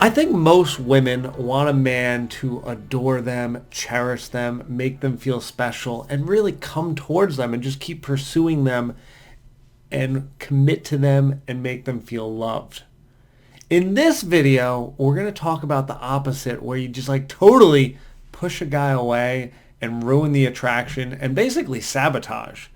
I think most women want a man to adore them, cherish them, make them feel special, and really come towards them and just keep pursuing them and commit to them and make them feel loved. In this video, we're going to talk about the opposite, where you just like totally push a guy away and ruin the attraction and basically sabotage.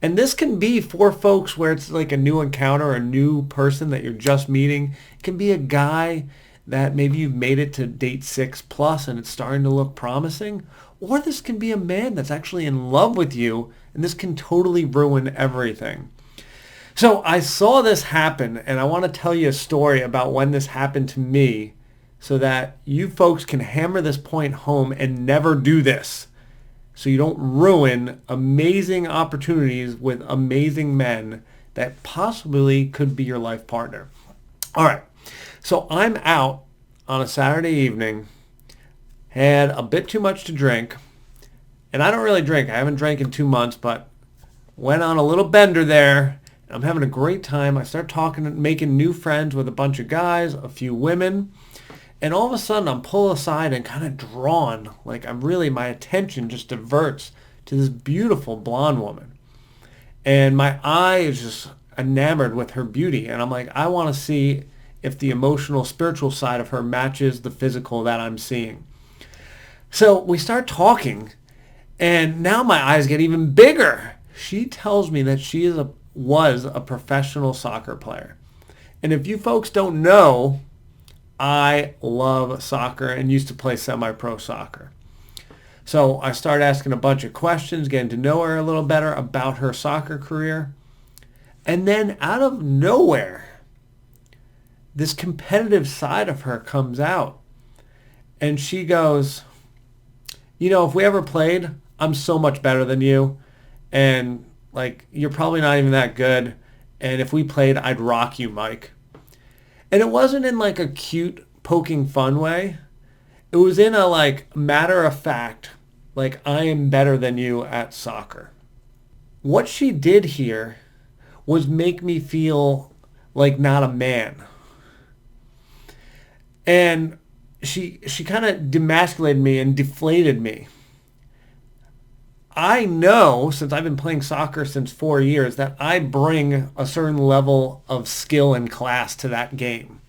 And this can be for folks where it's like a new encounter, a new person that you're just meeting. It can be a guy that maybe you've made it to date 6+ and it's starting to look promising. Or this can be a man that's actually in love with you, and this can totally ruin everything. So I saw this happen, and I want to tell you a story about when this happened to me so that you folks can hammer this point home and never do this, so you don't ruin amazing opportunities with amazing men that possibly could be your life partner. All right, so I'm out on a Saturday evening, had a bit too much to drink, and I don't really drink. I haven't drank in 2 months, but went on a little bender there. I'm having a great time. I start talking and making new friends with a bunch of guys, a few women. And all of a sudden I'm pulled aside and kind of drawn. Like my attention just diverts to this beautiful blonde woman. And my eye is just enamored with her beauty. And I'm like, I want to see if the emotional, spiritual side of her matches the physical that I'm seeing. So we start talking, and now my eyes get even bigger. She tells me that she was a professional soccer player. And if you folks don't know, I love soccer and used to play semi-pro soccer. So I started asking a bunch of questions, getting to know her a little better about her soccer career. And then out of nowhere, this competitive side of her comes out. And she goes, if we ever played, I'm so much better than you. And like, you're probably not even that good. And if we played, I'd rock you, Mike. And it wasn't in like a cute, poking fun way. It was in a like matter of fact, like, I am better than you at soccer. What she did here was make me feel like not a man. And she kind of demasculated me and deflated me. I know, since I've been playing soccer since 4 years, that I bring a certain level of skill and class to that game.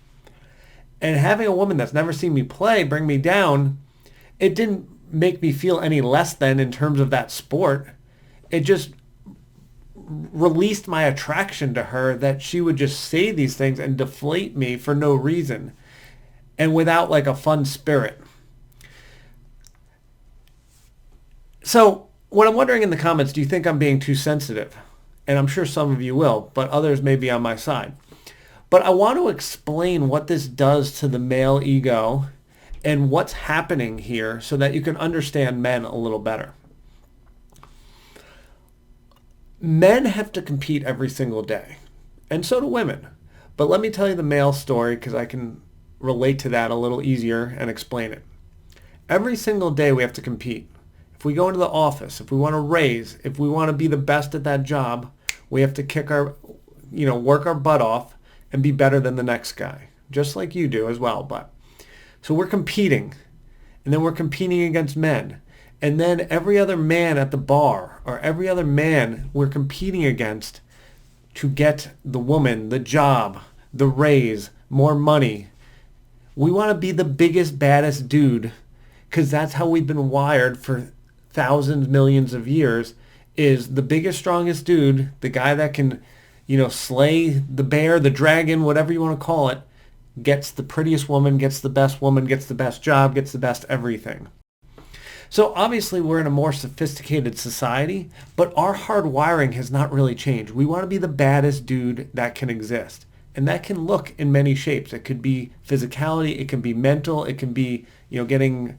And having a woman that's never seen me play bring me down, it didn't make me feel any less than in terms of that sport. It just released my attraction to her, that she would just say these things and deflate me for no reason and without like a fun spirit. So what I'm wondering in the comments, do you think I'm being too sensitive? And I'm sure some of you will, but others may be on my side. But I want to explain what this does to the male ego and what's happening here so that you can understand men a little better. Men have to compete every single day, and so do women. But let me tell you the male story because I can relate to that a little easier and explain it. Every single day we have to compete. If we go into the office, if we want to raise, if we want to be the best at that job, we have to work our butt off and be better than the next guy, just like you do as well. So we're competing, and then we're competing against men. And then every other man at the bar or every other man we're competing against to get the woman, the job, the raise, more money. We want to be the biggest, baddest dude because that's how we've been wired for thousands, millions of years, is the biggest, strongest dude, the guy that can, slay the bear, the dragon, whatever you want to call it, gets the prettiest woman, gets the best job, gets the best everything. So obviously we're in a more sophisticated society, but our hard wiring has not really changed. We want to be the baddest dude that can exist. And that can look in many shapes. It could be physicality, it can be mental, it can be, getting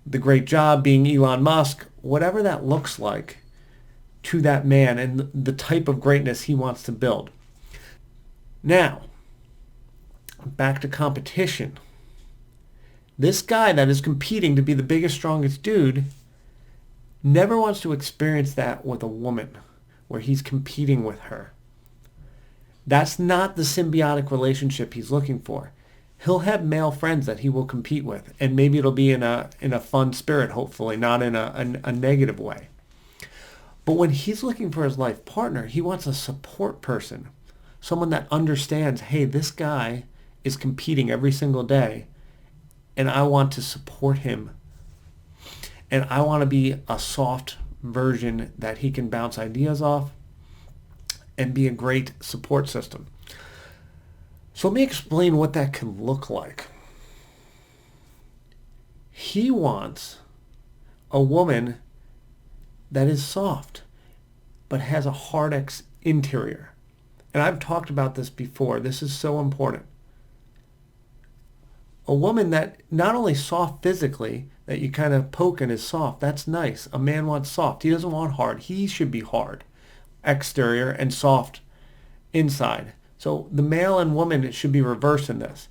the great job, being Elon Musk, whatever that looks like to that man and the type of greatness he wants to build. Now, back to competition. This guy that is competing to be the biggest, strongest dude never wants to experience that with a woman where he's competing with her. That's not the symbiotic relationship he's looking for. he'll have male friends that he will compete with, and maybe it'll be in a fun spirit, hopefully, not in a negative way. But when he's looking for his life partner, he wants a support person, someone that understands, hey, this guy is competing every single day, and I want to support him. And I want to be a soft version that he can bounce ideas off and be a great support system. So let me explain what that can look like. He wants a woman that is soft, but has a hard interior. And I've talked about this before. This is so important. A woman that not only soft physically, that you kind of poke and is soft, that's nice. A man wants soft. He doesn't want hard. He should be hard exterior and soft inside. So the male and woman should be reversed in this.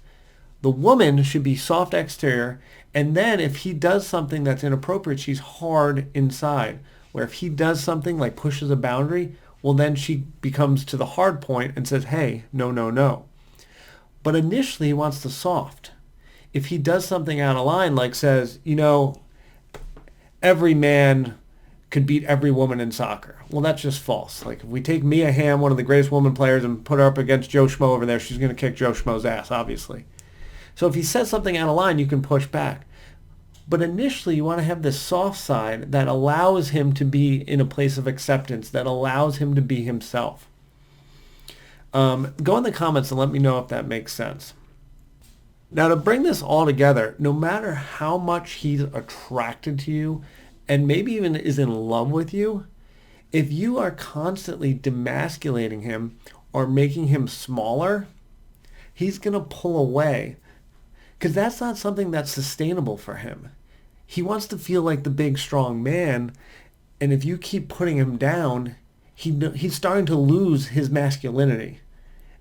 The woman should be soft exterior, and then if he does something that's inappropriate, she's hard inside. Where if he does something like pushes a boundary, well, then she becomes to the hard point and says, hey, no, no, no. But initially he wants the soft. If he does something out of line, like says, every man could beat every woman in soccer. Well, that's just false. Like if we take Mia Hamm, one of the greatest women players, and put her up against Joe Schmo over there, she's going to kick Joe Schmo's ass, obviously. So if he says something out of line, you can push back. But initially, you want to have this soft side that allows him to be in a place of acceptance, that allows him to be himself. Go in the comments and let me know if that makes sense. Now, to bring this all together, no matter how much he's attracted to you and maybe even is in love with you, if you are constantly demasculating him or making him smaller, he's going to pull away because that's not something that's sustainable for him. He wants to feel like the big, strong man, and if you keep putting him down, he's starting to lose his masculinity.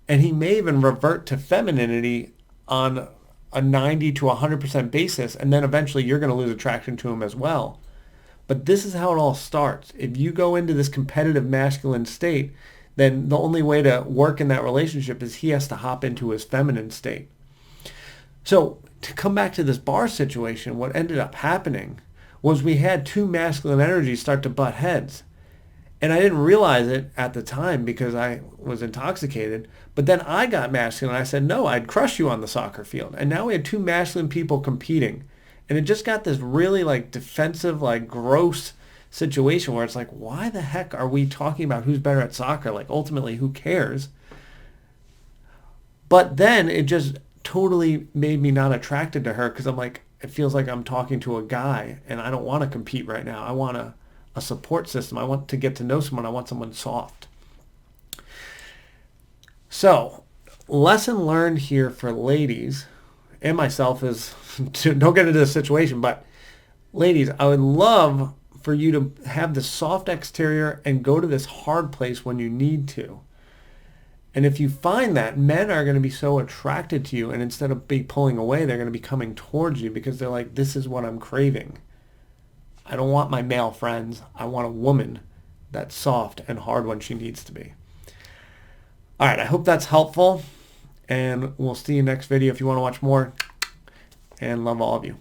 And he may even revert to femininity on a 90 to 100% basis, and then eventually you're going to lose attraction to him as well. But this is how it all starts. If you go into this competitive masculine state, then the only way to work in that relationship is he has to hop into his feminine state. So to come back to this bar situation, what ended up happening was we had two masculine energies start to butt heads. And I didn't realize it at the time because I was intoxicated. But then I got masculine. I said, no, I'd crush you on the soccer field. And now we had two masculine people competing. And it just got this really defensive, gross situation where it's like, why the heck are we talking about who's better at soccer? Ultimately, who cares? But then it just totally made me not attracted to her because I'm like, it feels like I'm talking to a guy and I don't want to compete right now. I want a support system. I want to get to know someone. I want someone soft. So, lesson learned here for ladies and myself is, don't get into this situation, but ladies, I would love for you to have this soft exterior and go to this hard place when you need to. And if you find that, men are going to be so attracted to you, and instead of be pulling away, they're going to be coming towards you because they're like, this is what I'm craving. I don't want my male friends. I want a woman that's soft and hard when she needs to be. All right, I hope that's helpful, and we'll see you next video if you want to watch more, and love all of you.